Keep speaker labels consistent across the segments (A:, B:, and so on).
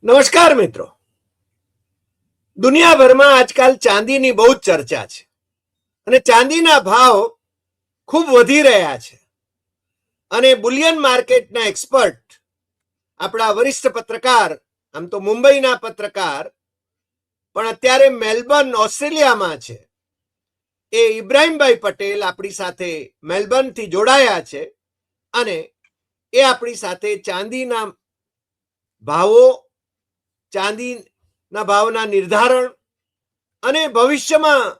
A: નમસ્કાર મિત્રો. દુનિયાભરમાં આજકાલ ચાંદીની બહુ જ ચર્ચા છે અને ચાંદીના ભાવ ખૂબ વધી રહ્યા છે. અને બુલિયન માર્કેટના એક્સપર્ટ, આપણા વરિષ્ઠ પત્રકાર, આમ તો મુંબઈના પત્રકાર પણ અત્યારે મેલબર્ન ઓસ્ટ્રેલિયામાં છે, એ ઇબ્રાહીમભાઈ પટેલ આપણી સાથે મેલબર્નથી જોડાયા છે અને એ આપણી સાથે ચાંદીના ભાવો, ચાંદીના ભાવના નિર્ધારણ અને ભવિષ્યમાં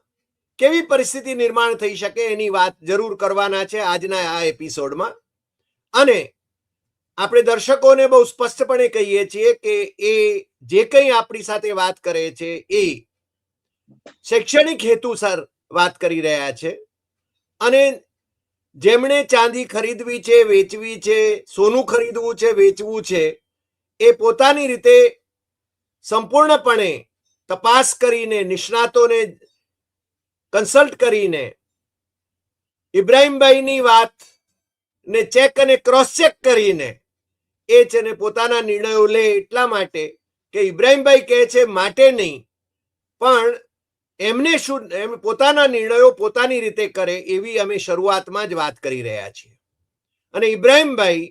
A: કેવી પરિસ્થિતિ નિર્માણ થઈ શકે એની વાત જરૂર કરવાના છે આજના આ એપિસોડમાં. અને આપણે દર્શકોને બહુ સ્પષ્ટપણે કહીએ છીએ કે એ જે કંઈ આપણી સાથે વાત કરે છે એ શૈક્ષણિક હેતુસર વાત કરી રહ્યા છે. અને જેમણે ચાંદી ખરીદવી છે, વેચવી છે, સોનું ખરીદવું છે, વેચવું છે, એ પોતાની રીતે સંપૂર્ણપણે તપાસ કરીને, નિષ્ણાતોને કન્સલ્ટ કરીને ઇબ્રાહીમભાઈની વાત ને ચેક અને ક્રોસ ચેક કરીને એ છે ને પોતાના નિર્ણયો લે, એટલા માટે કે ઇબ્રાહીમભાઈ કહે છે માટે નહીં, પણ એમને શું, એમ પોતાના નિર્ણયો પોતાની રીતે કરે એવી અમે શરૂઆતમાં જ વાત કરી રહ્યા છીએ. અને ઇબ્રાહીમભાઈ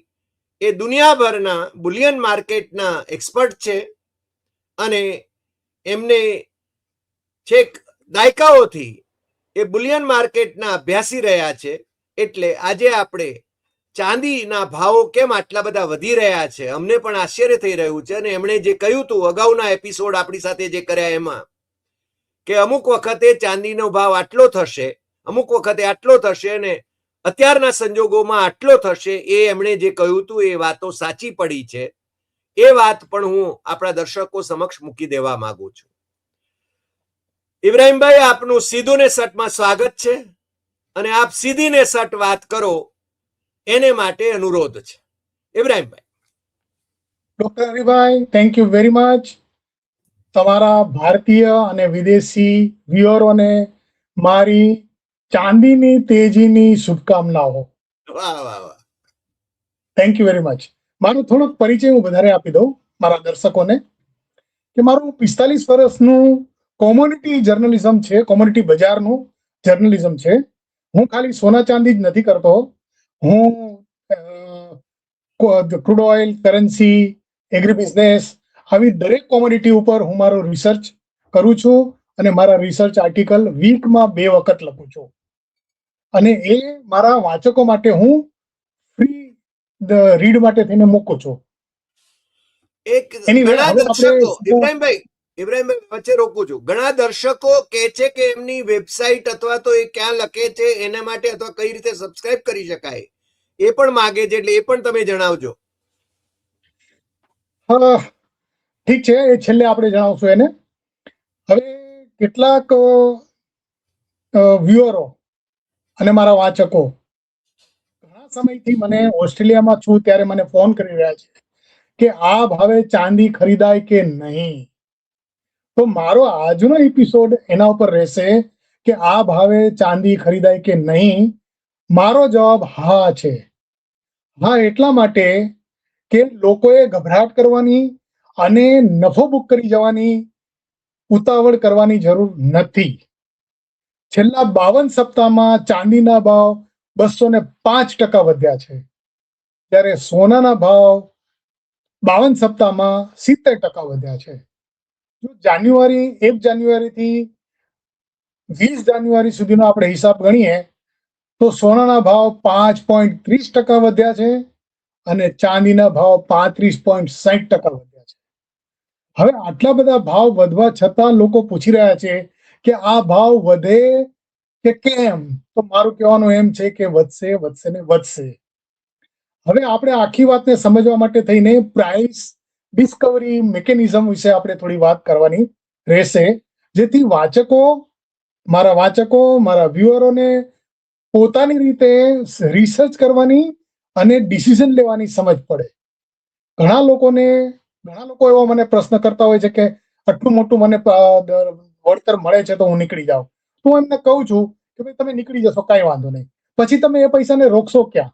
A: એ દુનિયાભરના બુલિયન માર્કેટના એક્સપર્ટ છે અને એમને છેક દાયકાઓથી એ બુલિયન માર્કેટના અભ્યાસી રહ્યા છે. એટલે આજે આપણે ચાંદીના ભાવો કેમ આટલા બધા વધી રહ્યા છે, અમને પણ આશ્ચર્ય થઈ રહ્યું છે. અને એમણે જે કહ્યું હતું અગાઉના એપિસોડ આપણી સાથે જે કર્યા એમાં, કે અમુક વખતે ચાંદીનો ભાવ આટલો થશે, અમુક વખતે આટલો થશે અને અત્યારના સંજોગોમાં આટલો થશે, એ એમણે જે કહ્યું હતું એ વાતો સાચી પડી છે. એ વાત પણ હું આપણા દર્શકો સમક્ષ મૂકી દેવા માંગુ છું. ઇબ્રાહીમભાઈ, આપનું સીધું ને સટમાં સ્વાગત છે અને આપ સીધી ને સટ વાત કરો એને માટે અનુરોધ છે. Ibrahimbhai.
B: Doctor Haribhai, thank you very much. તમારા ભારતીય અને વિદેશી વ્યુઅરોને મારી ચાંદીની તેજીની શુભકામનાઓ.
A: વાહ વાહ વાહ.
B: Thank you very much. મારો થોડોક પરિચય હું વધારે આપી દઉં મારા દર્શકોને, કે મારું 45 વર્ષનું કોમોડિટી જર્નલિઝમ છે, કોમોડિટી બજારનું જર્નલિઝમ છે. હું ખાલી સોના ચાંદી જ નથી કરતો, હું crude oil, currency, agri business, આવી દરેક કોમોડિટી ઉપર હું મારો રિસર્ચ કરું છું અને મારા રિસર્ચ આર્ટિકલ વીકમાં 2 વખત લખું છું. અને એ મારા વાચકો માટે હું ફ્રી રીડ માટે થઈને મૂકું છું.
A: એક ઘણા દર્શકો, ઇબ્રાહીમભાઈ વચ્ચે રોકું છું, ઘણા દર્શકો કહે છે કે એમની વેબસાઇટ અથવા તો એ ક્યાં લખે છે એના માટે, અથવા કઈ રીતે સબસ્ક્રાઇબ કરી શકાય એ પણ માંગે છે, એટલે એ પણ તમે જણાવજો.
B: હા, ઠીક છે, એ છેલ્લે આપણે જણાવશું એને. હવે કેટલાક વ્યુઅરો અને મારા વાચકો ઘણા સમયથી મને, ઓસ્ટ્રેલિયામાં છું ત્યારે મને ફોન કરી રહ્યા છે કે આ ભાવે ચાંદી ખરીદાય કે નહીં. તો મારો આજનો એપિસોડ એના ઉપર રહેશે કે આ ભાવે ચાંદી ખરીદાય કે નહીં. મારો જવાબ હા છે. હા એટલા માટે કે લોકોએ ગભરાટ કરવાની અને નફો બુક કરી જવાની ઉતાવળ કરવાની જરૂર નથી. છેલ્લા 52 સપ્તાહમાં ચાંદીના ભાવ 205% વધ્યા છે, જ્યારે સોનાના ભાવ 52 સપ્તાહમાં 70% વધ્યા છે. જો 1 જાન્યુઆરીથી 20 જાન્યુઆરી સુધીનો આપણે હિસાબ ગણીએ તો સોનાના ભાવ 5.30% વધ્યા છે અને ચાંદીના ભાવ 35.60% વધ્યા છે. હવે આટલા બધા ભાવ વધવા છતાં લોકો પૂછી રહ્યા છે કે આ ભાવ વધે કે કેમ. તો મારું કહેવાનું એમ છે કે વધશે, વધશે ને વધશે. હવે આપણે આખી વાતને સમજવા માટે થઈને પ્રાઇસ ડિસ્કવરી મિકેનિઝમ વિશે આપણે થોડી વાત કરવાની રહેશે, જેથી મારા વ્યુઅરોને પોતાની રીતે રિસર્ચ કરવાની અને ડિસિઝન લેવાની સમજ પડે. ઘણા લોકો એવો મને પ્રશ્ન કરતા હોય છે કે આટલું મોટું મને વળતર મળે છે તો હું નીકળી જાઉં. તો હું એમને કહું છું કે ભાઈ તમે નીકળી જશો, કાંઈ વાંધો નહીં, પછી તમે એ પૈસાને રોકશો ક્યાં?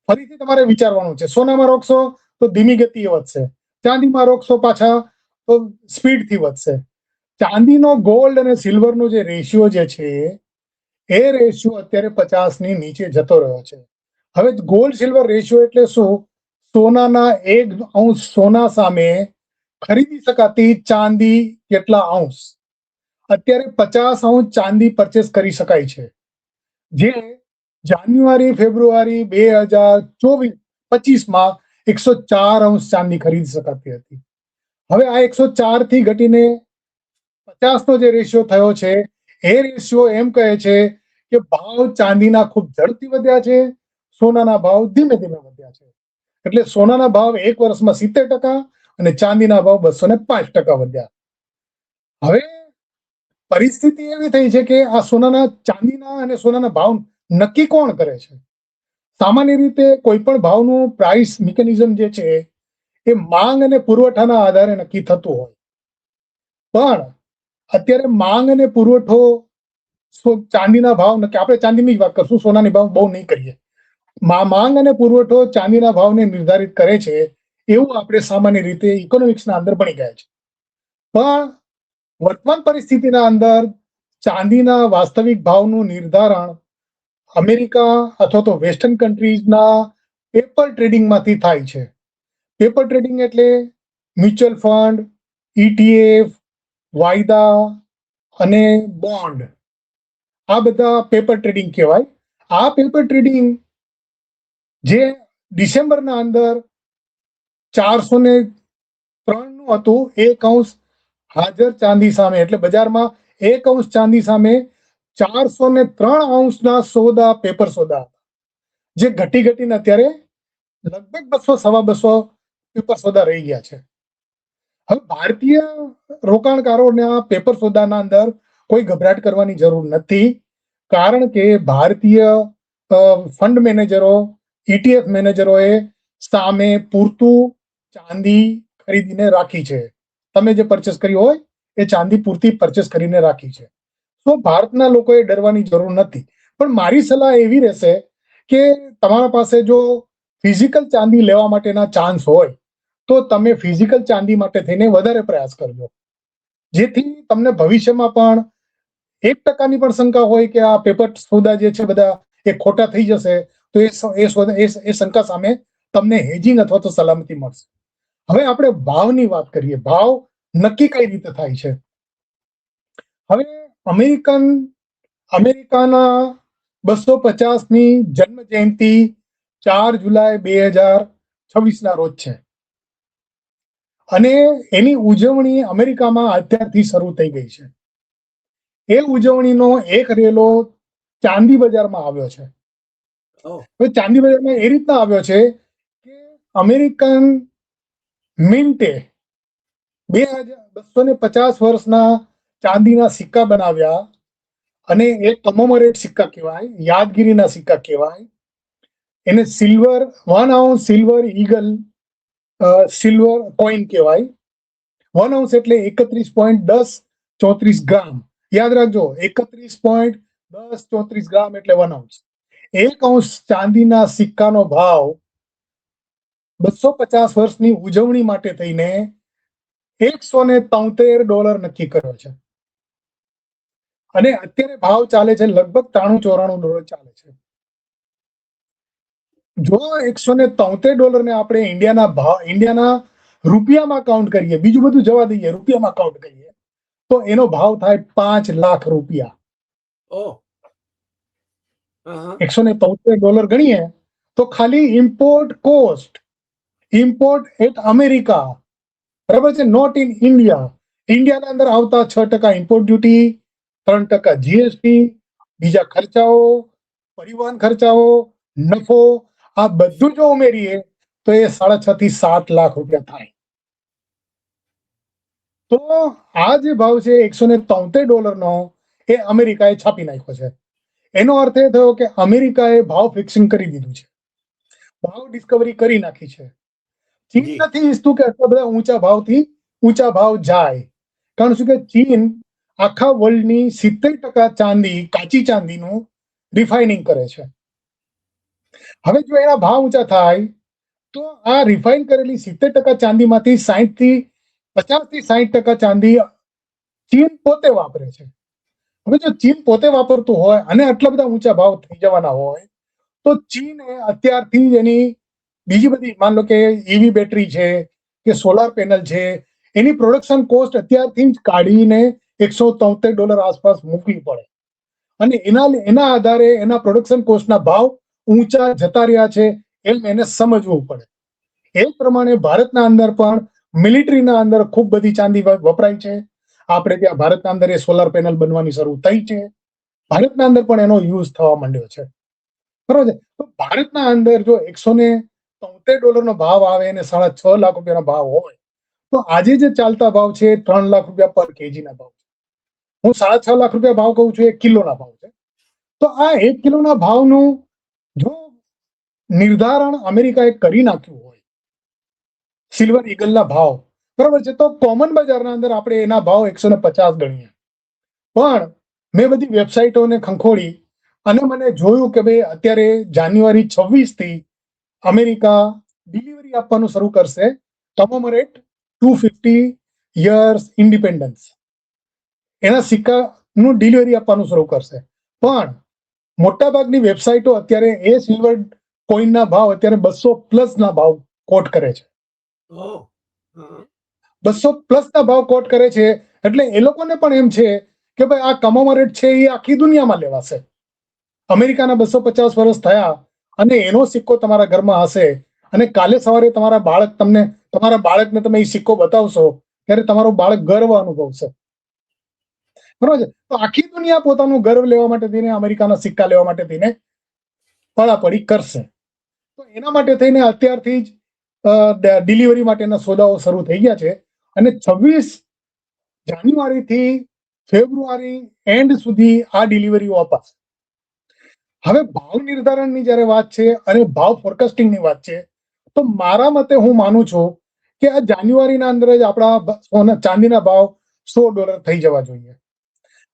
B: ફરીથી તમારે વિચારવાનું છે. સોનામાં રોકશો તો ધીમી ગતિએ વધશે, ચાંદીમાં રોકશો પાછા તો સ્પીડથી વધશે. ચાંદીનો ગોલ્ડ અને સિલ્વરનો જે રેશિયો જે છે એ રેશિયો અત્યારે 50 ની નીચે જતો રહ્યો છે. હવે ગોલ્ડ સિલ્વર રેશિયો એટલે શું? સોનાના 1 અંશ સોના સામે ખરીદી શકાતી ચાંદી કેટલા અંશ? અત્યારે 50 અંશ ચાંદી પરચેસ કરી શકાય છે, જે જાન્યુઆરી ફેબ્રુઆરી 2024-25માં 104 અંશ ચાંદી ખરીદી શકાતી હતી. હવે આ 104 થી ઘટીને 50 નો જે રેશિયો થયો છે એ રેશિયો એમ કહે છે કે ભાવ ચાંદીના ખૂબ ઝડપથી વધ્યા છે, સોનાના ભાવ ધીમે ધીમે વધ્યા છે. એટલે સોનાના ભાવ 1 વર્ષમાં 70% અને ચાંદીના ભાવ 205% વધ્યા. હવે પરિસ્થિતિ એવી થઈ છે કે આ ચાંદીના અને સોનાના ભાવ નક્કી કોણ કરે છે? સામાન્ય રીતે કોઈ પણ ભાવનું પ્રાઇસ મિકેનિઝમ જે છે એ માંગ અને પુરવઠાના આધારે નક્કી થતું હોય. પણ અત્યારે માંગ અને પુરવઠો ચાંદીના ભાવ નક્કી, આપણે ચાંદીની જ વાત કરશું, સોનાની ભાવ બહુ નહીં કરીએ. માંગ અને પુરવઠો ચાંદીના ભાવને નિર્ધારિત કરે છે એવું આપણે સામાન્ય રીતે ઇકોનોમિક્સના અંદર ભણી ગયા છે. પણ વર્તમાન પરિસ્થિતિના અંદર ચાંદીના વાસ્તવિક ભાવનું નિર્ધારણ અમેરિકા અથવા તો વેસ્ટર્ન કન્ટ્રીઝના પેપર ટ્રેડિંગમાંથી થાય છે. પેપર ટ્રેડિંગ એટલે મ્યુચ્યુઅલ ફંડ, ETF, વાયદા અને બોન્ડ, આ બધા પેપર ટ્રેડિંગ કહેવાય. આ પેપર ટ્રેડિંગ જે ડિસેમ્બરના અંદર 403 નું હતું, 1 અંશ હાજર ચાંદી સામે, એટલે બજારમાં 1 અંશ ચાંદી સામે 403 અંશના સોદા, પેપર સોદા હતા, જે ઘટીને અત્યારે લગભગ 200-250 પેપર સોદા રહી ગયા છે. હવે ભારતીય રોકાણકારોને આ પેપર સોદાના અંદર કોઈ ગભરાટ કરવાની જરૂર નથી, કારણ કે ભારતીય ફંડ મેનેજરો, ETF મેનેજરોએ સામે પૂરતું ચાંદી ખરીદીને રાખી છે. તમે જે પરચેસ કરી હોય એ ચાંદી પૂરતી પરચેસ કરીને રાખી છે. તો ભારતના લોકોએ ડરવાની જરૂર નથી. પણ મારી સલાહ એવી રહેશે કે તમારા પાસે જો ફિઝિકલ ચાંદી લેવા માટેના ચાન્સ હોય તો તમે ફિઝિકલ ચાંદી માટે થઈને વધારે પ્રયાસ કરજો, જેથી તમને ભવિષ્યમાં પણ 1% પણ શંકા હોય કે આ પેપર સોદા જે છે બધા એ ખોટા થઈ જશે તો એ શંકા સામે તમને હેજિંગ અથવા તો સલામતી મળશે. હવે આપણે ભાવની વાત કરીએ. ભાવ નક્કી કઈ રીતે થાય છે? હવે અમેરિકાના 250મી જન્મ જયંતિ 4 જુલાઈ 2026ના રોજ છે, અને એની ઉજવણી અમેરિકામાં અત્યારથી શરૂ થઈ ગઈ છે. એ ઉજવણીનો એક રેલો ચાંદી બજારમાં આવ્યો છે. હવે ચાંદી બજારમાં એ રીતના આવ્યો છે કે અમેરિકન મિન્ટે 250 વર્ષના ચાંદીના સિક્કા બનાવ્યા, અને એ કમોમરેટ સિક્કા કહેવાય, યાદગીરીના સિક્કા કહેવાય. એને silver 1 ounce silver eagle silver coin કહેવાય. 1 ounce એટલે 31.1034 ગ્રામ. યાદ રાખજો, 31.1034 ગ્રામ એટલે 1 ounce. 1 ounce ચાંદીના સિક્કાનો ભાવ 250 વર્ષની ઉજવણી માટે થઈને $173 નક્કી કર્યો છે, અને અત્યારે ભાવ ચાલે છે લગભગ $93-94 ચાલે છે. જો $173 ને આપણે ઇન્ડિયાના રૂપિયામાં કાઉન્ટ કરીએ, બીજું બધું જવા દઈએ, રૂપિયામાં કાઉન્ટ કરીએ તો એનો ભાવ થાય $5 લાખ. $173 ગણીએ તો ખાલી import cost, import at America, બરાબર છે, નોટ ઇન ઇન્ડિયા. ઇન્ડિયાના અંદર આવતા 6% ઇમ્પોર્ટ ડ્યુટી, 3% GST, બીજા ખર્ચાઓ, પરિવહન ખર્ચાઓ, નફો, આ બધું જો ઉમેરીએ તો એ 6.5 થી 7 લાખ રૂપિયા થાય. તો આ જે ભાવ છે $173 એ અમેરિકાએ છાપી નાખ્યો છે. એનો અર્થ એ થયો કે અમેરિકાએ ભાવ ફિક્સિંગ કરી દીધું છે, ભાવ ડિસ્કવરી કરી નાખી છે. ચીન નથી ઈચ્છતું કે આટલા બધા ઊંચા ભાવ જાય, કારણ શું કે ચીન આખા વર્લ્ડની 70% ચાંદી, કાચી ચાંદીનું રિફાઇનિંગ કરે છે. હવે જો એના ભાવ ઊંચા થાય તો આ રિફાઇન કરેલી 70% ચાંદીમાંથી 50 થી 60% ચાંદી ચીન પોતે વાપરે છે. હવે જો ચીન પોતે વાપરતું હોય અને આટલા બધા ઊંચા ભાવ થઈ જવાના હોય તો ચીને અત્યારથી જ એની બીજી બધી, માન લો કે ઈવી બેટરી છે કે સોલાર પેનલ છે, એની પ્રોડક્શન કોસ્ટ અત્યારથી જ કાઢીને $173 આસપાસ મૂકવી પડે અને એના આધારે એના પ્રોડક્શન કોસ્ટના ભાવ ઊંચા જતા રહ્યા છે એમ એને સમજવું પડે. એ જ પ્રમાણે ભારતના અંદર પણ મિલિટરીના અંદર ખૂબ બધી ચાંદી વપરાય છે. આપણે ત્યાં ભારતના અંદર એ સોલાર પેનલ બનવાની શરૂ થઈ છે. ભારતના અંદર પણ એનો યુઝ થવા માંડ્યો છે. બરોબર છે. તો ભારતના અંદર જો $173 ભાવ આવે અને 6.5 લાખ રૂપિયાનો ભાવ હોય તો આજે જે ચાલતા ભાવ છે 3 લાખ રૂપિયા પર કેજી ના ભાવ છે. હું 6.5 લાખ રૂપિયા ભાવ કહું છું, 1 કિલોના ભાવ છે. તો આ 1 કિલોના ભાવનું જો નિર્ધારણ અમેરિકાએ કરી નાખ્યું હોય સિલ્વર ઈગલના ભાવ, બરોબર છે, તો કોમન બજારના અંદર આપણે એના ભાવ 150 ગણીએ. પણ મેં બધી વેબસાઇટોને ખંખોળી અને મને જોયું કે ભાઈ અત્યારે જાન્યુઆરી 26 થી અમેરિકા ડિલિવરી આપવાનું શરૂ કરશે કમોમરેટ 250 યર્સ ઇન્ડિપેન્ડન્સ. એના સિક્કાનું ડિલિવરી આપવાનું શરૂ કરશે. પણ મોટાભાગની વેબસાઇટો અત્યારે એ સિલ્વર કોઈનના ભાવ અત્યારે 200+ ના ભાવ કોટ કરે છે. 200+ ના ભાવ કોટ કરે છે. એટલે એ લોકોને પણ એમ છે કે ભાઈ આ કમોમરેટ છે એ આખી દુનિયામાં લેવાશે. અમેરિકાના 250 વર્ષ થયા અને એનો સિક્કો તમારા ઘરમાં હશે અને કાલે સવારે તમારા બાળકને તમે એ સિક્કો બતાવશો ત્યારે તમારું બાળક ગર્વ અનુભવશે. બરોબર છે. તો આખી દુનિયા પોતાનું ગર્વ લેવા માટે થઈને અમેરિકાના સિક્કા લેવા માટે થઈને પડાપડી કરશે. તો એના માટે થઈને અત્યારથી જ ડિલિવરી માટેના સોદાઓ શરૂ થઈ ગયા છે અને 26 જાન્યુઆરીથી ફેબ્રુઆરી એન્ડ સુધી આ ડિલિવરીઓ અપાશે. હવે ભાવ નિર્ધારણની જ્યારે વાત છે અને ભાવ ફોરકાસ્ટિંગની વાત છે તો મારા મતે હું માનું છું કે આ જાન્યુઆરીના અંદર જ આપણા ચાંદીના ભાવ $100 થઈ જવા જોઈએ.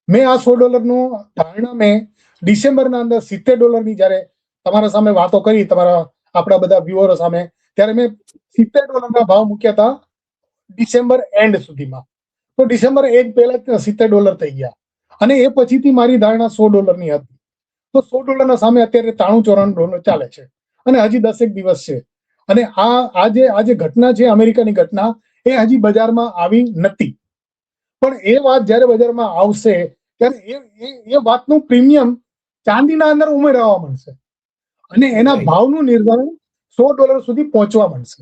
B: મેં આ $100નું ધારણા મેં ડિસેમ્બરના અંદર $70 જ્યારે તમારા સામે વાતો કરી, આપણા બધા વ્યુઅરો સામે, ત્યારે મેં $70 ભાવ મૂક્યા હતા ડિસેમ્બર એન્ડ સુધીમાં. તો ડિસેમ્બર 1 પહેલા $70 થઈ ગયા અને એ પછીથી મારી ધારણા $100ની હતી. તો $100 સામે અત્યારે $93-94 ચાલે છે અને હજી 10 દિવસ છે. અને આ જે ઘટના છે અમેરિકાની ઘટના, એ હજી બજારમાં આવી નથી. પણ એ વાત જ્યારે બજારમાં આવશે ત્યારે એ વાતનું પ્રીમિયમ ચાંદીના અંદર ઉમેરવા મળશે અને એના ભાવનું નિર્ધારણ $100 સુધી પહોંચવા મળશે.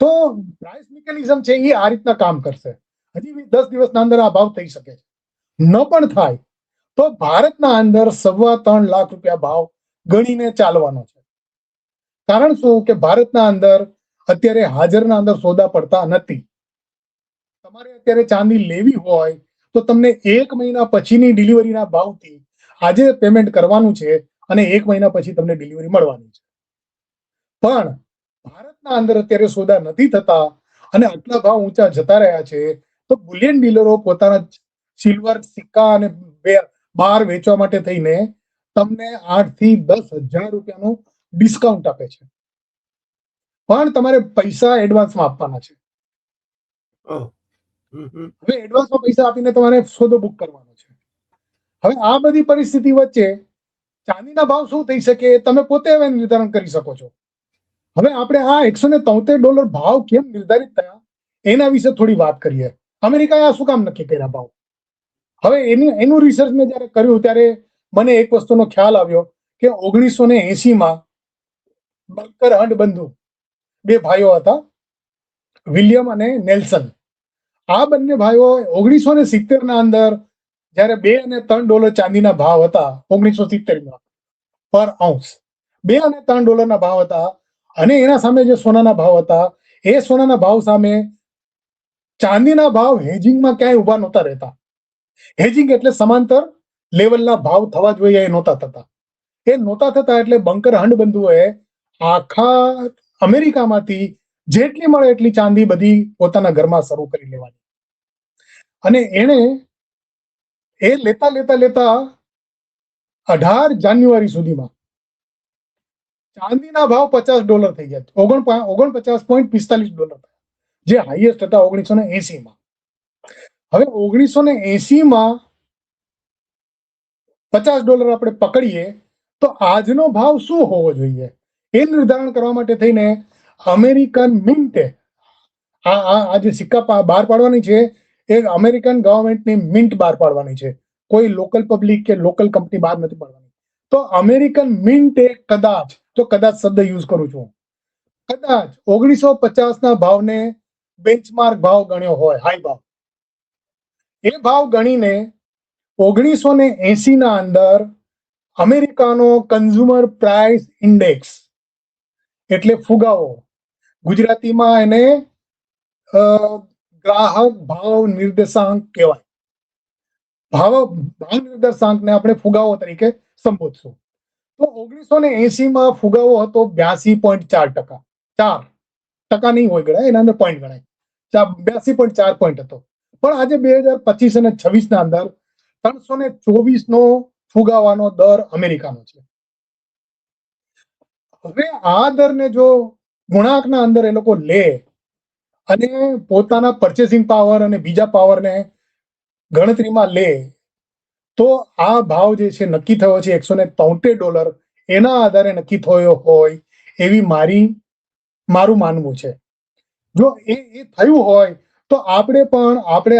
B: તો પ્રાઇસ મિકેનિઝમ છે એ આ રીતના કામ કરશે. હજી 10 દિવસના અંદર આ ભાવ થઈ શકે છે. ન પણ થાય તો ભારતના અંદર 3.25 લાખ રૂપિયા ભાવ ગણીને ચાલવાનો છે. કારણ શું કે ભારતના અંદર અત્યારે હાજરના અંદર સોદા પડતા નથી. તમારે અત્યારે ચાંદી લેવી હોય તો તમને 1 મહિના પછીની ડિલિવરીના ભાવથી આજે પેમેન્ટ કરવાનું છે અને 1 મહિના પછી તમને ડિલિવરી મળવાની છે. પણ ભારતના અંદર અત્યારે સોદા નથી થતા અને આટલા ભાવ ઊંચા જતા રહ્યા છે તો બુલિયન ડીલરો પોતાના સિલ્વર સિક્કા અને બહાર વેચવા માટે થઈને તમને 8 થી 10,000 રૂપિયાનું ડિસ્કાઉન્ટ આપે છે. પણ તમારે પૈસા એડવાન્સમાં આપવાના છે. હવે એડવાન્સમાં પૈસા આપીને તમારે સોદો બુક કરવાનો છે. હવે આ બધી પરિસ્થિતિ વચ્ચે ચાંદીના ભાવ શું થઈ શકે તમે પોતે હવે નિર્ધારણ કરી શકો છો. હવે આપણે આ $173 ભાવ કેમ નિર્ધારિત થયા એના વિશે થોડી વાત કરીએ. અમેરિકાએ આ શું કામ નક્કી કર્યા ભાવ? હવે એનું રિસર્ચ મેં જયારે કર્યું ત્યારે મને એક વસ્તુનો ખ્યાલ આવ્યો કે 1980માં બંકર હન્ટ બંધુ 2 ભાઈઓ હતા, વિલિયમ અને નેલ્સન. આ બંને ભાઈઓ 1970ના અંદર જયારે $2 અને $3 ચાંદીના ભાવ હતા 1970માં પર આઉન્સ, $2 અને $3 ભાવ હતા અને એના સામે જે સોનાના ભાવ હતા એ સોનાના ભાવ સામે ચાંદીના ભાવ હેજિંગમાં ક્યાંય ઉભા નહોતા રહેતા. હેજિંગ એટલે સમાંતર લેવલના ભાવ થવા જોઈએ એ નહોતા થતા. એ નહોતા થતા એટલે બંકર હન્ટ બંધુઓએ આખા અમેરિકામાંથી જેટલી મળે એટલી ચાંદી બધી પોતાના ઘરમાં શરૂ કરી લેવાની અને એને લેતા 18 જાન્યુઆરી સુધીમાં ચાંદીના ભાવ $50 થઈ ગયા, 49.45 જે હાઈએસ્ટ હતા 1980 હવે 1980 $50 આપણે પકડીએ તો આજનો ભાવ શું હોવો જોઈએ એ નિર્ધારણ કરવા માટે થઈને અમેરિકન મિન્ટે આ જે સિક્કા બહાર પાડવાની છે એ અમેરિકન ગવર્મેન્ટની મિન્ટ બહાર પાડવાની છે, કોઈ લોકલ પબ્લિક કે લોકલ કંપની બહાર નથી પાડવાની. તો અમેરિકન મિન્ટે કદાચ શબ્દ યુઝ કરું છું, કદાચ 1950 ભાવને બેન્ચમાર્ક ભાવ ગણ્યો હોય, હાઈ ભાવ, એ ભાવ ગણીને 1980 અંદર અમેરિકાનો કન્ઝ્યુમર પ્રાઇસ ઇન્ડેક્સ એટલે ફુગાવો, ગુજરાતીમાં એને ગ્રાહક ભાવ નિર્દેશાંક કહેવાય. ભાવ નિર્દેશાંકને આપણે ફુગાવો તરીકે સંબોધશું. તો 1980 ફુગાવો હતો 82.4%. 4% નહીં હોય ગણાય, એના અંદર પોઈન્ટ ગણાય, 82.4 પોઈન્ટ હતો. પણ આજે 2025 અને 26 અંદર 324 ફુગાવાનો દર અમેરિકાનો છે. હવે આ દરને જો ગુણાંકના અંદર એ લોકો લે અને પોતાના પરચેસિંગ પાવર અને બીજા પાવરને ગણતરીમાં લે તો આ ભાવ જે છે નક્કી થયો છે $173, એના આધારે નક્કી થયો હોય એવી મારું માનવું છે. જો એ થયું હોય તો આપણે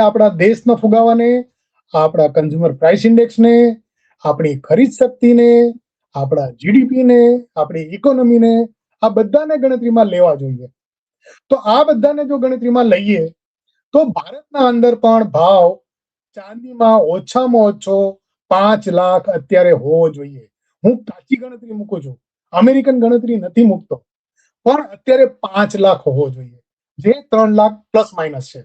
B: આપણા દેશના ફુગાવાને, આપણા કન્ઝ્યુમર પ્રાઇસ ઇન્ડેક્સને, આપણી ખરીદ શક્તિને, આપણા જીડીપીને, આપણી ઇકોનોમીને, આ બધાને ગણતરીમાં લેવા જોઈએ. તો આ બધાને જો ગણતરીમાં લઈએ તો ભારતના અંદર પણ ભાવ ચાંદીમાં ઓછામાં ઓછો 5 લાખ અત્યારે હોવો જોઈએ. હું કાચી ગણતરી મૂકું છું, અમેરિકન ગણતરી નથી મૂકતો, પણ અત્યારે 5 લાખ હોવો જોઈએ, જે 3 લાખ પ્લસ માઇનસ છે,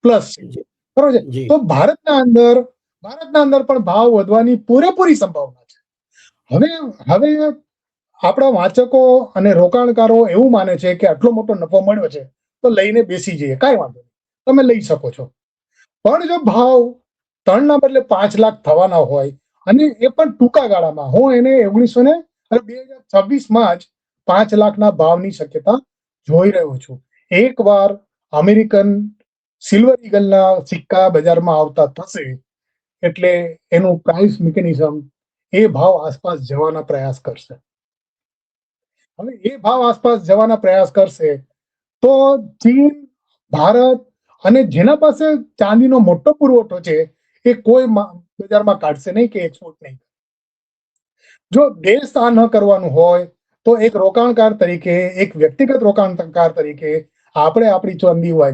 B: પ્લસ છે, બરોબર છે. તો ભારતના અંદર પણ ભાવ વધવાની પૂરેપૂરી સંભાવના છે. હવે આપણા વાંચકો અને રોકાણકારો એવું માને છે કે આટલો મોટો નફો મળ્યો છે તો લઈને બેસી જઈએ, કાંઈ વાંધો નહીં, તમે લઈ શકો છો. પણ જો ભાવ 3 ના બદલે 5 લાખ થવાના હોય અને એ પણ ટૂંકા ગાળામાં, હું એને 2026 જ 5 લાખના ભાવની શક્યતા જોઈ રહ્યો છું. એકવાર અમેરિકન સિલ્વર ઈગલના સિક્કા બજારમાં આવતા થશે એટલે એનું પ્રાઇસ મિકેનિઝમ એ ભાવ આસપાસ જવાના પ્રયાસ કરશે. હવે એ ભાવ આસપાસ જવાના પ્રયાસ કરશે તો ચીન, ભારત અને જેના પાસે ચાંદીનો મોટો પુરવઠો છે એ કોઈ બજારમાં કાઢશે નહીં કે એક્સપોર્ટ નહીં. જો દેશ આ ન કરવાનું હોય તો એક રોકાણકાર તરીકે, એક વ્યક્તિગત રોકાણકાર તરીકે આપણે આપણી ચાંદી હોય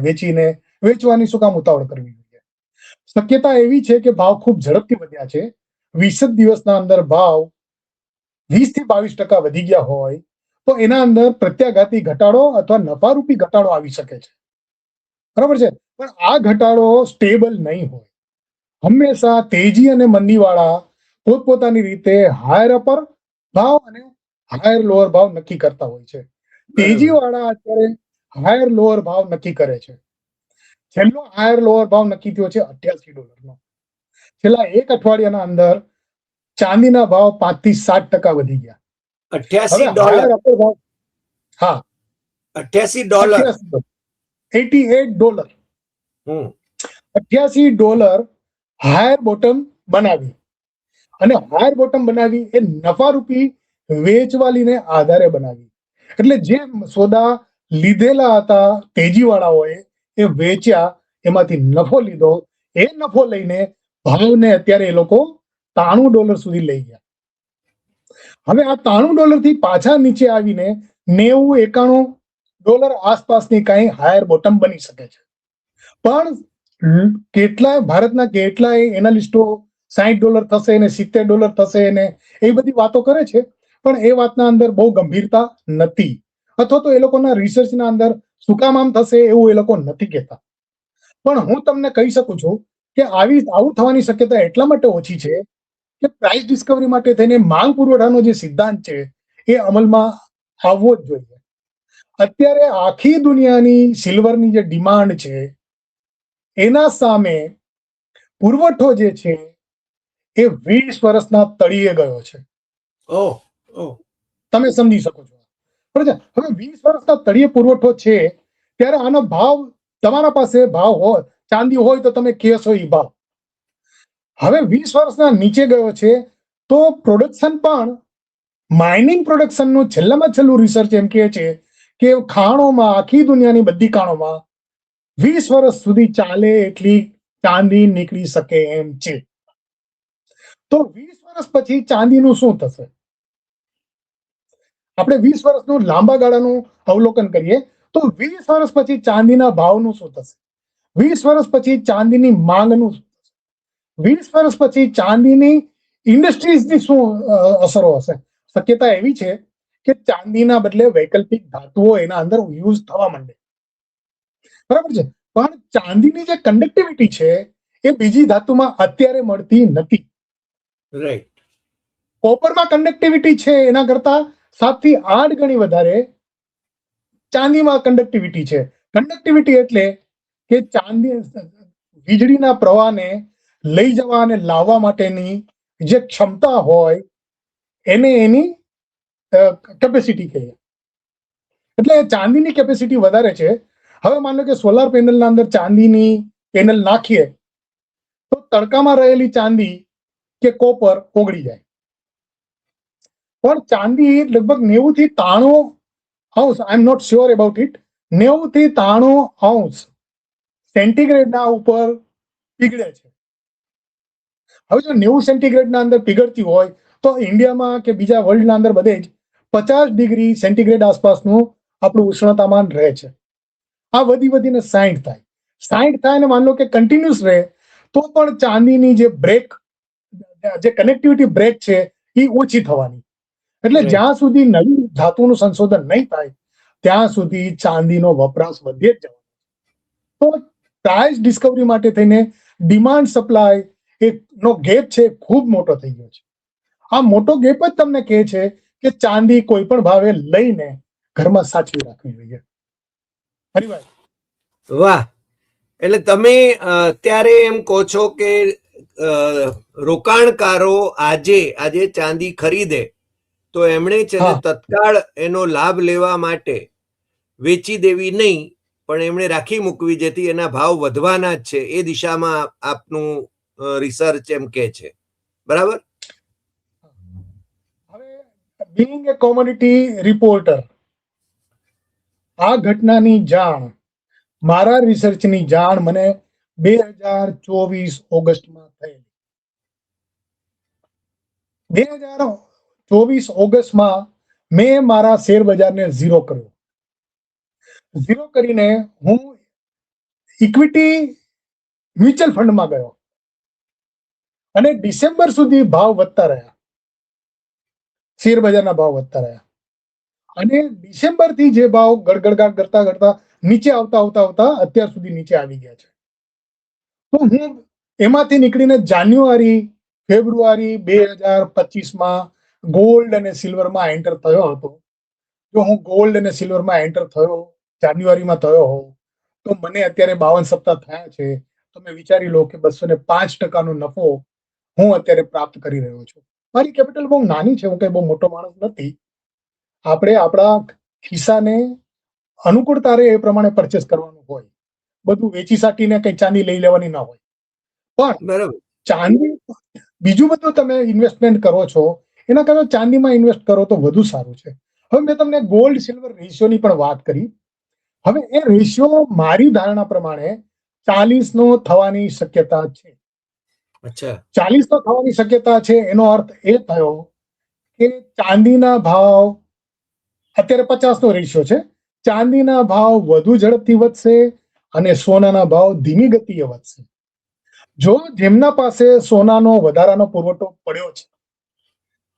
B: વેચવાની શું કામ ઉતાવળ કરવી જોઈએ? શક્યતા એવી છે કે ભાવ ખૂબ ઝડપથી વધ્યા છે. 20 દિવસના અંદર ભાવ 20 થી 22% વધી ગયા હોય તો એના અંદર પ્રત્યાઘાતી ઘટાડો અથવા નફારૂપી ઘટાડો આવી શકે છે, બરાબર છે. પણ આ ઘટાડો સ્ટેબલ નહીં હોય. હંમેશા તેજી અને મંદીવાળા પોતપોતાની રીતે હાયર અપર ભાવ અને હાયર લોઅર ભાવ નક્કી કરતા હોય છે. તેજીવાળા અત્યારે હાયર લોઅર ભાવ નક્કી કરે છે. છેલ્લો હાયર લોઅર ભાવ નક્કી થયો છે $88. છેલ્લા એક અઠવાડિયાના અંદર ચાંદીના ભાવ 5 થી 7% વધી ગયા.
A: $88.
B: હા,
A: $88.
B: $88. $88 હાયર બોટમ બનાવી, અને હાયર બોટમ બનાવી એ નફારૂપી વેચવાલીને આધારે બનાવી. એટલે જે સોદા લીધેલા હતા તેજીવાળાઓએ એ વેચ્યા, એમાંથી નફો લીધો, એ નફો લઈને ભાવને અત્યારે એ લોકો $93 સુધી લઈ ગયા. હવે આ $93 થી પાછા નીચે આવીને $90-91 આસપાસની કઈ હાયર બોટમ બની શકે છે. પણ ભારતના કેટલાય એનાલિસ્ટો $60 થશે ને $70 થશે ને એ બધી વાતો કરે છે, પણ એ વાતના અંદર બહુ ગંભીરતા નથી, અથવા તો એ લોકોના રિસર્ચના અંદર શું કામ આમ થશે એવું એ લોકો નથી કહેતા. પણ હું તમને કહી શકું છું કે આવું થવાની શક્યતા એટલા માટે ઓછી છે કે પ્રાઇસ ડિસ્કવરી માટે થઈને માંગ પુરવઠાનો જે સિદ્ધાંત છે એ અમલમાં આવવો જ જોઈએ. અત્યારે આખી દુનિયાની સિલ્વરની જે ડિમાન્ડ છે એના સામે પુરવઠો જે છે એ 20 વર્ષના તળિયે ગયો છે. તમે સમજી શકો છો. બરાબર છે? હવે 20 વર્ષના તળિયે પુરવઠો છે ત્યારે આનો ભાવ, તમારા પાસે ભાવ હોય, ચાંદી હોય તો તમે કહેશો એ ભાવ. હવે 20 વર્ષના નીચે ગયો છે તો પ્રોડક્શન પણ, માઇનિંગ પ્રોડક્શનનું છેલ્લામાં છેલ્લું રિસર્ચ એમ કહે છે કે ખાણોમાં, આખી દુનિયાની બધી ખાણોમાં 20 વર્ષ સુધી ચાલે એટલી ચાંદી નીકળી શકે એમ છે. તો 20 વર્ષ પછી ચાંદીનું શું થશે? આપણે 20 વર્ષનું લાંબા ગાળાનું અવલોકન કરીએ તો 20 વર્ષ પછી ચાંદીના ભાવનું શું થશે? 20 વર્ષ પછી ચાંદીની માંગનું શું થશે? 20 વર્ષ પછી ચાંદીની ઇન્ડસ્ટ્રીઝની શું અસરો હશે? શક્યતા એવી છે કે ચાંદીના બદલે વૈકલ્પિક ધાતુઓ એના અંદર યુઝ થવા માંડે. બરાબર છે? પણ ચાંદીની જે કંડક્ટિવિટી છે એ બીજી ધાતુમાં અત્યારે મળતી નથી.
A: રાઈટ.
B: કોપરમાં કંડક્ટિવિટી છે એના કરતા 7 થી 8 ગણી વધારે ચાંદીમાં કંડક્ટિવિટી છે. કંડક્ટિવિટી એટલે કે ચાંદી, વીજળીના પ્રવાહને લઈ જવા અને લાવવા માટેની જે ક્ષમતા હોય એને એની કેપેસિટી કહીએ. એટલે ચાંદીની કેપેસિટી વધારે છે. હવે માનો કે સોલાર પેનલના અંદર ચાંદીની પેનલ નાખીએ તો તડકામાં રહેલી ચાંદી કે કોપર ઓગળી જાય. પણ ચાંદી લગભગ 90 થી 93 અંશ, I am not sure about it, 90 થી 93 અંશ સેન્ટીગ્રેડના ઉપર પીગળે છે. હવે જો 90 સેન્ટીગ્રેડના અંદર પીગળતી હોય તો ઇન્ડિયામાં કે બીજા વર્લ્ડના અંદર બધે જ 50 ડિગ્રી સેન્ટીગ્રેડ આસપાસનું આપણું ઉષ્ણતામાન રહે છે. આ વધીને 60 થાય. 60 થાય અને માન લો કે કન્ટિન્યુઅસ રહે તો પણ ચાંદીની જે બ્રેક, જે કનેક્ટિવિટી બ્રેક છે એ ઓછી થવાની. એટલે
A: Right.
B: જ્યાં સુધી નવી ધાતુનું સંશોધન નહીં થાય ત્યાં સુધી ચાંદીનો વપરાશ વધે જ જવાનો. તો પ્રાઇસ ડિસ્કવરી માટે થઈને ડિમાન્ડ સપ્લાય નો ગેપ છે ખૂબ મોટો થઈ ગયો છે. આ મોટો ગેપ જ તમને કહે છે કે ચાંદી કોઈ પણ ભાવે લઈને ઘરમાં સાચવી રાખવી જોઈએ. હરિભાઈ,
A: વાહ. એટલે તમે અત્યારે એમ કહો છો કે રોકાણકારો આજે ચાંદી ખરીદે તો એમણે છે ને
B: હા.
A: તત્કાળ એનો લાભ લેવા માટે વેચી દેવી નહીં, પણ એમણે રાખી મૂકવી જેથી એના ભાવ વધવાના જ છે એ દિશામાં આપનું રિસર્ચ એમ કે છે. બરાબર?
B: હવે બીઇંગ એ કોમોડિટી રિપોર્ટર, આ ઘટનાની જાણ, મારા રિસર્ચની જાણ મને 2024 ઓગસ્ટમાં થયેલી. 2024 ઓગસ્ટમાં મેં મારા શેર બજારને ઝીરો કર્યો. ઝીરો કરીને હું ઇક્વિટી મ્યુચ્યુઅલ ફંડમાં ગયો અને ડિસેમ્બર સુધી ભાવ વધતા રહ્યા, શેર બજારના ભાવ વધતા રહ્યા અને ડિસેમ્બરથી જે ભાવ ગડગડાટ કરતા નીચે આવતા અત્યાર સુધી નીચે આવી ગયા છે. તો હું એમાંથી નીકળીને જાન્યુઆરી ફેબ્રુઆરી 2025માં ગોલ્ડ અને સિલ્વરમાં એન્ટર થયો હતો. જો હું ગોલ્ડ અને સિલ્વરમાં એન્ટર થયો જાન્યુઆરીમાં થયો હોઉં તો મને અત્યારે 52 સપ્તાહ થયા છે. તમે વિચારી લો કે 205% નફો હું અત્યારે પ્રાપ્ત કરી રહ્યો છું. મારી કેપિટલ બહુ નાની છે, હું કઈ બહુ મોટો માણસ નથી. આપણે આપણા ખિસ્સાને અનુકૂળતા રહે એ પ્રમાણે પરચેસ કરવાનું હોય. બધું વેચી સાટીને કઈ ચાંદી લઈ લેવાની ના હોય. પણ
A: બરાબર.
B: ચાંદી, બીજું બધું તમે ઇન્વેસ્ટમેન્ટ કરો છો એના કરતા ચાંદીમાં ઇન્વેસ્ટ કરો તો વધુ સારું છે. હવે મેં તમને ગોલ્ડ સિલ્વર રેશિયોની પણ વાત કરી. હવે એ રેશિયો મારી ધારણા પ્રમાણે 40 નો થવાની શક્યતા છે.
A: અચ્છા.
B: 40 નો થવાની શક્યતા છે એનો અર્થ એ થયો કે ચાંદીના ભાવ અત્યારે 50 નો રેશિયો છે. ચાંદીના ભાવ વધુ ઝડપથી વધશે અને સોનાના ભાવ ધીમી ગતિએ વધશે. જો જેમના પાસે સોનાનો વધારાનો પુરવઠો પડ્યો છે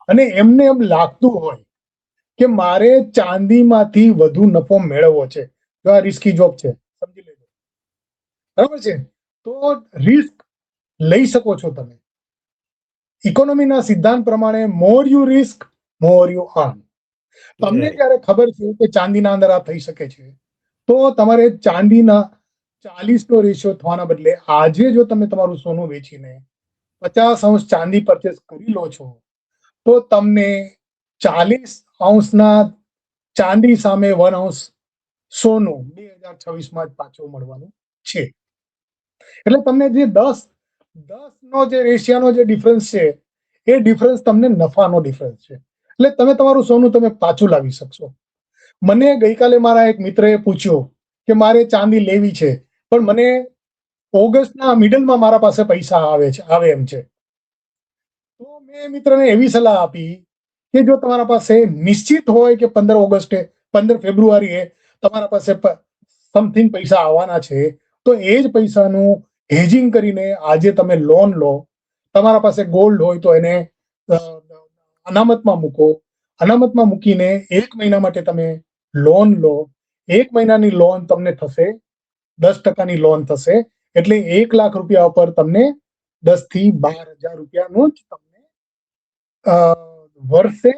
B: અને એમને એમ લાગતું હોય કે મારે ચાંદીમાંથી વધુ નફો મેળવવો છે, તો આ રિસ્કી જોબ છે, સમજી લેજો. બરાબર છે? તો રિસ્ક લઈ શકો છો તમે. ઇકોનોમીના સિદ્ધાંત પ્રમાણે મોર you risk more you earn. તમને જ્યારે ખબર છે કે ચાંદીના અંદર આ થઈ શકે છે તો તમારે ચાંદીના 40 નો રેશિયો થવાના બદલે આજે જો તમે તમારું સોનું વેચીને 50 અંશ ચાંદી પરચેસ કરી લો છો તો તમને 40 અંશના ચાંદી સામે 1 ounce સોનું 2026 જ પાછું મળવાનું છે. એટલે તમને જે 10 નો જે રેશિયાનો જે ડિફરન્સ છે એ ડિફરન્સ તમને નફાનો ડિફરન્સ છે. એટલે તમે તમારું સોનું તમે પાછું લાવી શકશો. મને ગઈકાલે મારા એક મિત્રએ પૂછ્યું કે મારે ચાંદી લેવી છે, પણ મને ઓગસ્ટના મિડલમાં મારા પાસે પૈસા આવે એમ છે. તો મેં મિત્રને એવી સલાહ આપી કે જો તમારા પાસે નિશ્ચિત હોય કે 15 ફેબ્રુઆરીએ તમારા પાસે સમથિંગ પૈસા આવવાના છે, તો એ જ પૈસાનું હેજિંગ કરીને આજે તમે લોન લો. તમારા પાસે ગોલ્ડ હોય તો એને અનામતમાં મૂકો. અનામતમાં મૂકીને 1 મહિના માટે તમે લોન લો. 1 મહિનાની લોન તમને થશે 10% લોન થશે, એટલે 1 લાખ રૂપિયા ઉપર તમને 10 થી 12,000 રૂપિયાનું જ તમને વર્ષે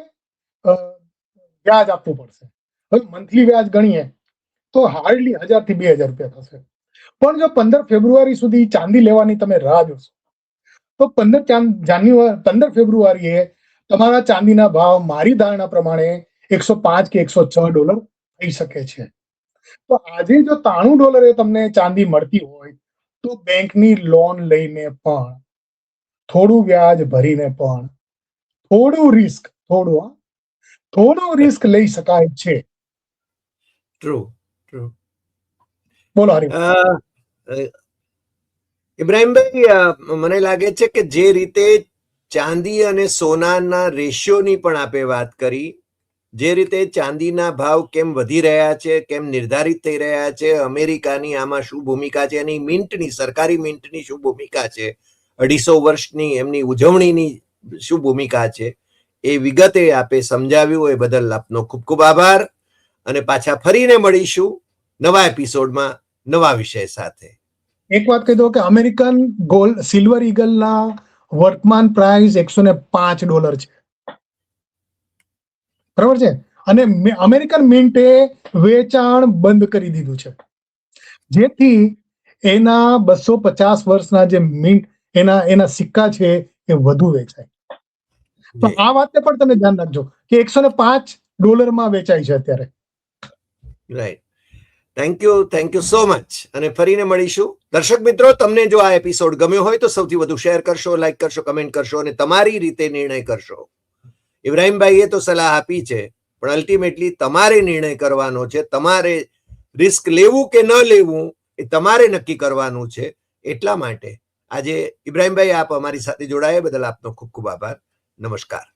B: વ્યાજ આપવું પડશે. હવે મંથલી વ્યાજ ગણીએ તો હાર્ડલી 1,000 થી 2,000 રૂપિયા થશે. પણ જો 15 ફેબ્રુઆરી સુધી ચાંદી લેવાની તમે રાહ જોશો તો 15 ફેબ્રુઆરીએ તમારા ચાંદીના ભાવ મારી ધારણા પ્રમાણે $105 કે $106 થઈ શકે છે. તો આજે જો $93 તમને ચાંદી મળતી હોય તો બેંકની લોન લઈને પણ થોડું વ્યાજ ભરીને પણ થોડું રિસ્ક લઈ શકાય છે.
A: True true.
B: બોલો હરી.
A: ઇબ્રાહીમભાઈ, મને લાગે છે કે જે રીતે ચાંદી અને સોનાના રેશિયોની પણ આપે વાત કરી, જે રીતે ચાંદીના ભાવ કેમ વધી રહ્યા છે, કેમ નિર્ધારિત થઈ રહ્યા છે, અમેરિકાની આમાં શું ભૂમિકા છે, એની મિન્ટની, સરકારી મિન્ટની શું ભૂમિકા છે, 250 વર્ષની એમની ઉજવણીની શું ભૂમિકા છે, એ વિગતે આપે સમજાવ્યું. એ બદલ આપનો ખૂબ ખૂબ આભાર. અને પાછા ફરીને મળીશું નવા એપિસોડમાં નવા વિષય સાથે.
B: એક વાત કહી દો કે અમેરિકન ગોલ્ડ સિલ્વર ઈગલના વર્તમાન પ્રાઇસ $105 છે, બરાબર છે. અને અમેરિકન મિન્ટે વેચાણ બંધ કરી દીધું છે, જેથી એના 250 વર્ષના જે મિન્ટ એના સિક્કા છે એ વધુ વેચાય. તો આ વાતને પણ તમે ધ્યાન રાખજો કે $105 વેચાય છે અત્યારે.
A: Right. Thank you so much. અને ફરીને મળીશું. દર્શક મિત્રો, તમને જો આ એપિસોડ ગમ્યો હોય તો સૌથી વધુ શેર કરશો, લાઈક કરશો, કમેન્ટ કરશો અને તમારી રીતે નિર્ણય કરશો. ઇબ્રાહીમભાઈએ તો સલાહ આપી છે, પણ અલ્ટિમેટલી તમારે નિર્ણય કરવાનો છે. તમારે રિસ્ક લેવું કે ન લેવું એ તમારે નક્કી કરવાનું છે. એટલા માટે આજે ઇબ્રાહીમભાઈ, આપ અમારી સાથે જોડાયા બદલ આપનો ખૂબ ખૂબ આભાર. નમસ્કાર.